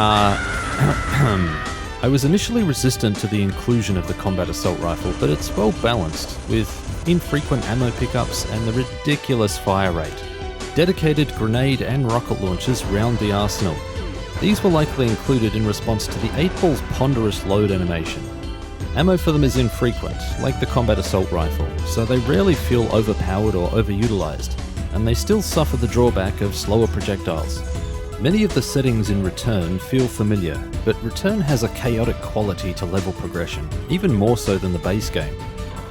I was initially resistant to the inclusion of the Combat Assault Rifle, but it's well balanced, with infrequent ammo pickups and the ridiculous fire rate. Dedicated grenade and rocket launchers round the arsenal. These were likely included in response to the 8-ball's ponderous load animation. Ammo for them is infrequent, like the Combat Assault Rifle, so they rarely feel overpowered or overutilized, and they still suffer the drawback of slower projectiles. Many of the settings in Return feel familiar, but Return has a chaotic quality to level progression, even more so than the base game.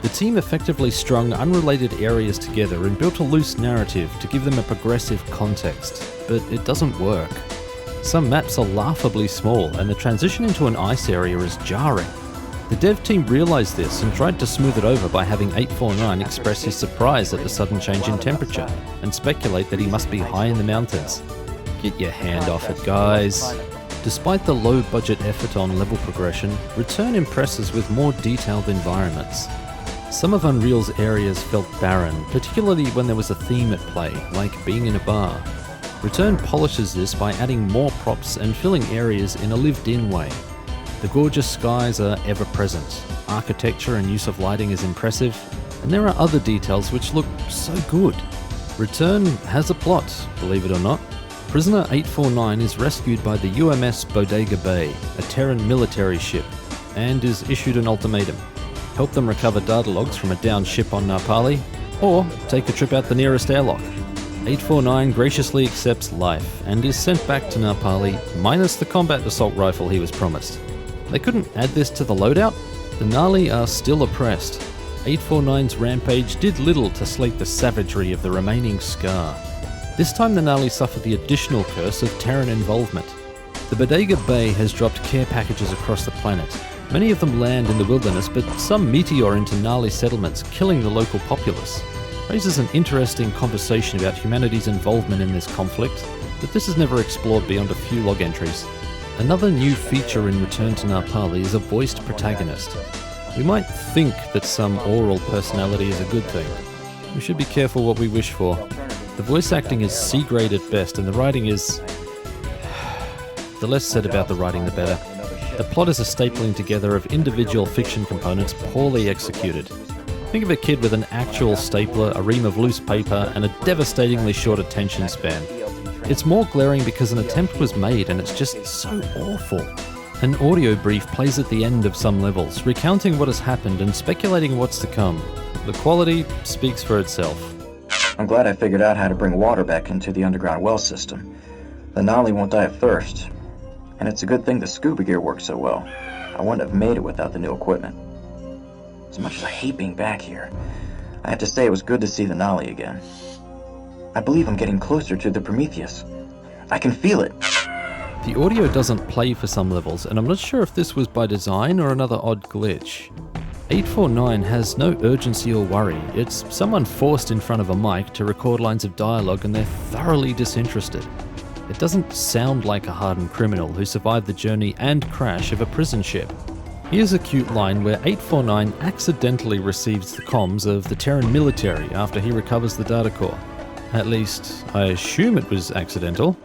The team effectively strung unrelated areas together and built a loose narrative to give them a progressive context, but it doesn't work. Some maps are laughably small, and the transition into an ice area is jarring. The dev team realised this and tried to smooth it over by having 849 express his surprise at the sudden change in temperature, and speculate that he must be high in the mountains. Get your hand off it, guys. Despite the low-budget effort on level progression, Return impresses with more detailed environments. Some of Unreal's areas felt barren, particularly when there was a theme at play, like being in a bar. Return polishes this by adding more props and filling areas in a lived-in way. The gorgeous skies are ever-present, architecture and use of lighting is impressive, and there are other details which look so good. Return has a plot, believe it or not. Prisoner 849 is rescued by the UMS Bodega Bay, a Terran military ship, and is issued an ultimatum. Help them recover data logs from a downed ship on Na Pali, Or take a trip out the nearest airlock. 849 graciously accepts life and is sent back to Na Pali, minus the combat assault rifle he was promised. They couldn't add this to the loadout? The Nali are still oppressed. 849's rampage did little to slate the savagery of the remaining Scar. This time the Nali suffer the additional curse of Terran involvement. The Bodega Bay has dropped care packages across the planet. Many of them land in the wilderness, but some meteor into Nali settlements, killing the local populace. Raises an interesting conversation about humanity's involvement in this conflict, but this is never explored beyond a few log entries. Another new feature in Return to Na Pali is a voiced protagonist. We might think that some oral personality is a good thing. We should be careful what we wish for. The voice acting is C-grade at best, and the writing is... The less said about the writing, the better. The plot is a stapling together of individual fiction components poorly executed. Think of a kid with an actual stapler, a ream of loose paper, and a devastatingly short attention span. It's more glaring because an attempt was made and it's just so awful. An audio brief plays at the end of some levels, recounting what has happened and speculating what's to come. The quality speaks for itself. I'm glad I figured out how to bring water back into the underground well system. The Nali won't die of thirst. And it's a good thing the scuba gear works so well. I wouldn't have made it without the new equipment. As much as I hate being back here, I have to say it was good to see the Nali again. I believe I'm getting closer to the Prometheus. I can feel it. The audio doesn't play for some levels, and I'm not sure if this was by design or another odd glitch. 849 has no urgency or worry. It's someone forced in front of a mic to record lines of dialogue and they're thoroughly disinterested. It doesn't sound like a hardened criminal who survived the journey and crash of a prison ship. Here's a cute line where 849 accidentally receives the comms of the Terran military after he recovers the data core. At least, I assume it was accidental.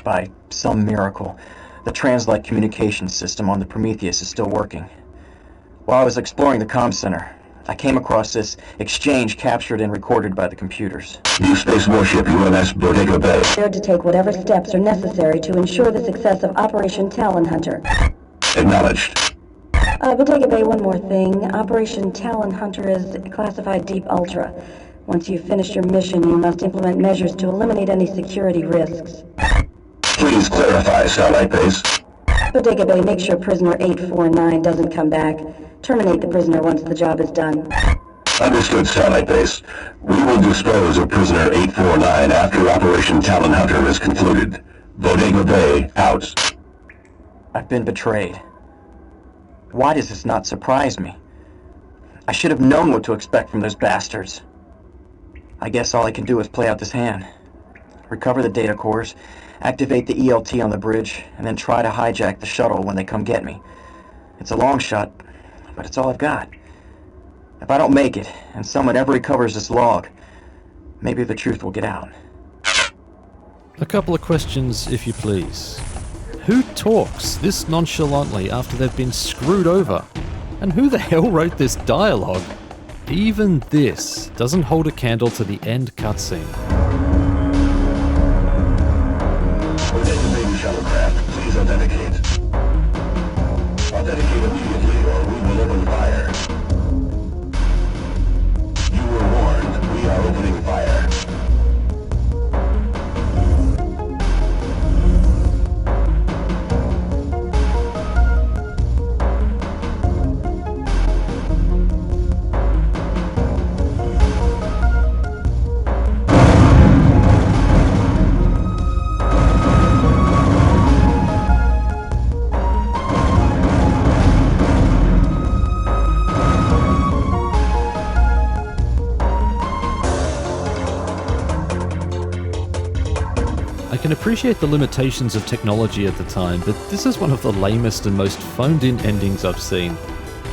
By some miracle, the translate communication system on the Prometheus is still working. While I was exploring the comm center, I came across this exchange captured and recorded by the computers. New space warship UMS Bodega Bay. Prepared to take whatever steps are necessary to ensure the success of Operation Talon Hunter. Acknowledged. Bodega Bay, one more thing. Operation Talon Hunter is classified Deep Ultra. Once you've finished your mission, you must implement measures to eliminate any security risks. Please clarify, Starlight Base. Bodega Bay, make sure prisoner 849 doesn't come back. Terminate the prisoner once the job is done. Understood, Starlight Base. We will dispose of prisoner 849 after Operation Talon Hunter is concluded. Bodega Bay, out. I've been betrayed. Why does this not surprise me? I should have known what to expect from those bastards. I guess all I can do is play out this hand. Recover the data cores, activate the ELT on the bridge, and then try to hijack the shuttle when they come get me. It's a long shot, but it's all I've got. If I don't make it, and someone ever recovers this log, maybe the truth will get out. A couple of questions, if you please. Who talks this nonchalantly after they've been screwed over? And who the hell wrote this dialogue? Even this doesn't hold a candle to the end cutscene. Bodega Bay shuttlecraft, please authenticate. Authenticate immediately or we will open fire. You were warned. We are opening fire. I can appreciate the limitations of technology at the time, but this is one of the lamest and most phoned-in endings I've seen.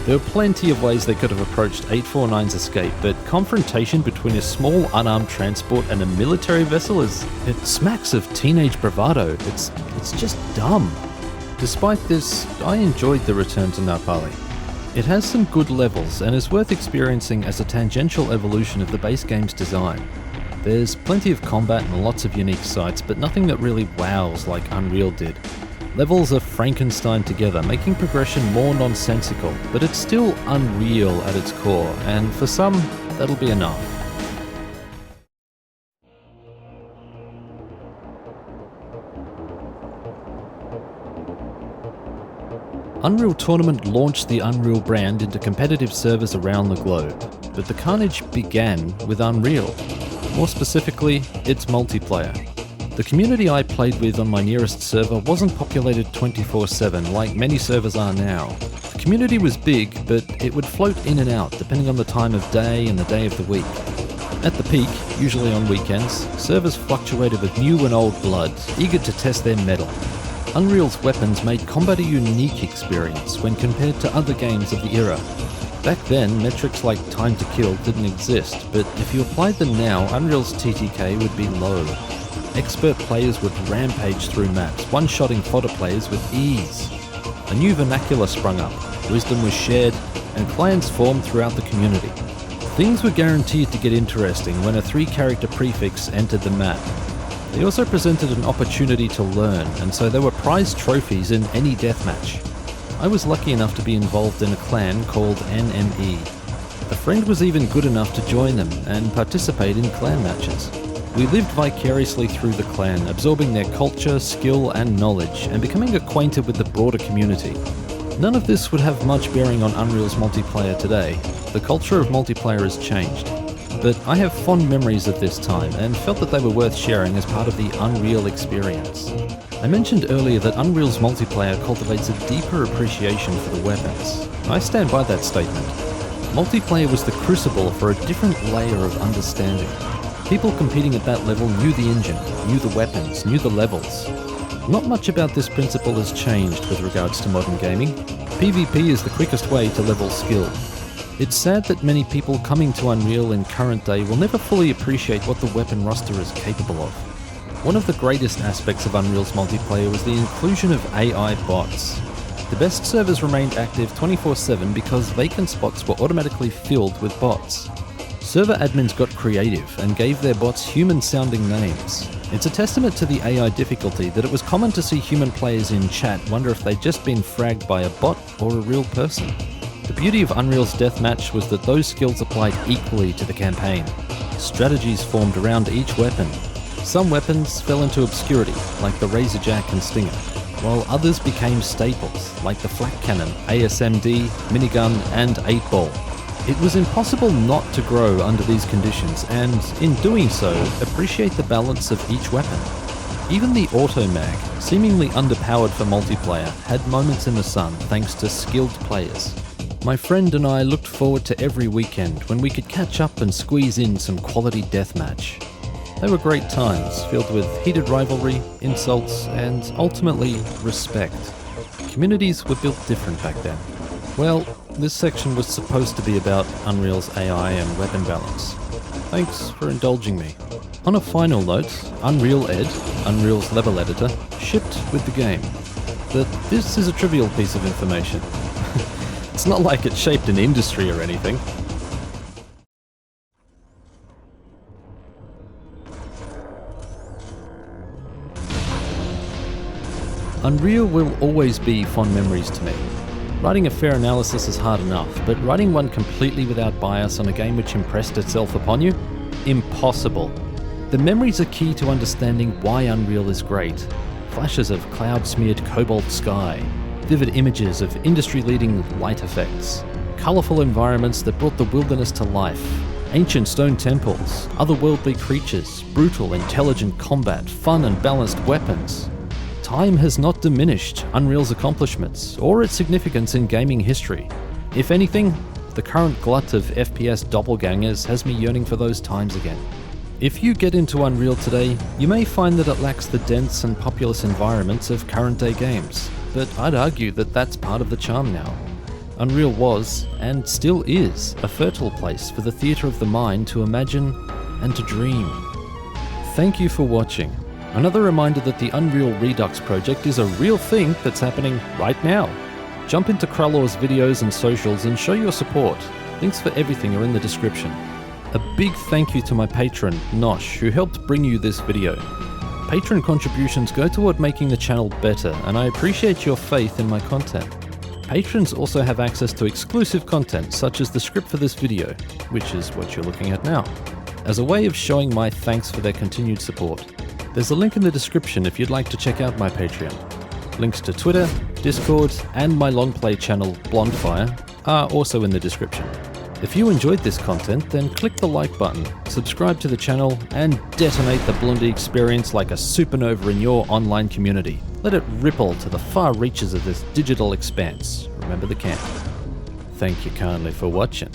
There were plenty of ways they could have approached 849's escape, but confrontation between a small unarmed transport and a military vessel it smacks of teenage bravado. It's just dumb. Despite this, I enjoyed the Return to Na Pali. It has some good levels and is worth experiencing as a tangential evolution of the base game's design. There's plenty of combat and lots of unique sights, but nothing that really wows like Unreal did. Levels are Frankenstein together, making progression more nonsensical, but it's still Unreal at its core, and for some, that'll be enough. Unreal Tournament launched the Unreal brand into competitive servers around the globe, but the carnage began with Unreal. More specifically, its multiplayer. The community I played with on my nearest server wasn't populated 24/7 like many servers are now. The community was big, but it would float in and out depending on the time of day and the day of the week. At the peak, usually on weekends, servers fluctuated with new and old blood, eager to test their mettle. Unreal's weapons made combat a unique experience when compared to other games of the era. Back then, metrics like time to kill didn't exist, but if you applied them now, Unreal's TTK would be low. Expert players would rampage through maps, one-shotting fodder players with ease. A new vernacular sprung up, wisdom was shared, and clans formed throughout the community. Things were guaranteed to get interesting when a 3-character prefix entered the map. They also presented an opportunity to learn, and so there were prize trophies in any deathmatch. I was lucky enough to be involved in a clan called NME. A friend was even good enough to join them and participate in clan matches. We lived vicariously through the clan, absorbing their culture, skill and knowledge, and becoming acquainted with the broader community. None of this would have much bearing on Unreal's multiplayer today. The culture of multiplayer has changed. But I have fond memories of this time and felt that they were worth sharing as part of the Unreal experience. I mentioned earlier that Unreal's multiplayer cultivates a deeper appreciation for the weapons. I stand by that statement. Multiplayer was the crucible for a different layer of understanding. People competing at that level knew the engine, knew the weapons, knew the levels. Not much about this principle has changed with regards to modern gaming. PvP is the quickest way to level skill. It's sad that many people coming to Unreal in current day will never fully appreciate what the weapon roster is capable of. One of the greatest aspects of Unreal's multiplayer was the inclusion of AI bots. The best servers remained active 24/7 because vacant spots were automatically filled with bots. Server admins got creative and gave their bots human-sounding names. It's a testament to the AI difficulty that it was common to see human players in chat wonder if they'd just been fragged by a bot or a real person. The beauty of Unreal's deathmatch was that those skills applied equally to the campaign. Strategies formed around each weapon. Some weapons fell into obscurity, like the Razorjack and Stinger, while others became staples, like the Flak Cannon, ASMD, Minigun, and 8-Ball. It was impossible not to grow under these conditions, and in doing so, appreciate the balance of each weapon. Even the Auto-Mag, seemingly underpowered for multiplayer, had moments in the sun thanks to skilled players. My friend and I looked forward to every weekend when we could catch up and squeeze in some quality deathmatch. They were great times, filled with heated rivalry, insults, and ultimately, respect. Communities were built different back then. Well, this section was supposed to be about Unreal's AI and weapon balance. Thanks for indulging me. On a final note, Unreal Ed, Unreal's level editor, shipped with the game. But this is a trivial piece of information. It's not like it shaped an industry or anything. Unreal will always be fond memories to me. Writing a fair analysis is hard enough, but writing one completely without bias on a game which impressed itself upon you? Impossible. The memories are key to understanding why Unreal is great. Flashes of cloud-smeared cobalt sky, vivid images of industry-leading light effects, colourful environments that brought the wilderness to life, ancient stone temples, otherworldly creatures, brutal, intelligent combat, fun and balanced weapons. Time has not diminished Unreal's accomplishments or its significance in gaming history. If anything, the current glut of FPS doppelgangers has me yearning for those times again. If you get into Unreal today, you may find that it lacks the dense and populous environments of current-day games, but I'd argue that that's part of the charm now. Unreal was, and still is, a fertile place for the theatre of the mind to imagine and to dream. Thank you for watching. Another reminder that the Unreal Redux project is a real thing that's happening right now. Jump into Kralor's videos and socials and show your support. Links for everything are in the description. A big thank you to my patron, Nosh, who helped bring you this video. Patron contributions go toward making the channel better, and I appreciate your faith in my content. Patrons also have access to exclusive content, such as the script for this video, which is what you're looking at now, as a way of showing my thanks for their continued support. There's a link in the description if you'd like to check out my Patreon. Links to Twitter, Discord, and my long play channel Blondfire are also in the description. If you enjoyed this content, then click the like button, subscribe to the channel, and detonate the Blondie experience like a supernova in your online community. Let it ripple to the far reaches of this digital expanse. Remember the camp. Thank you kindly for watching.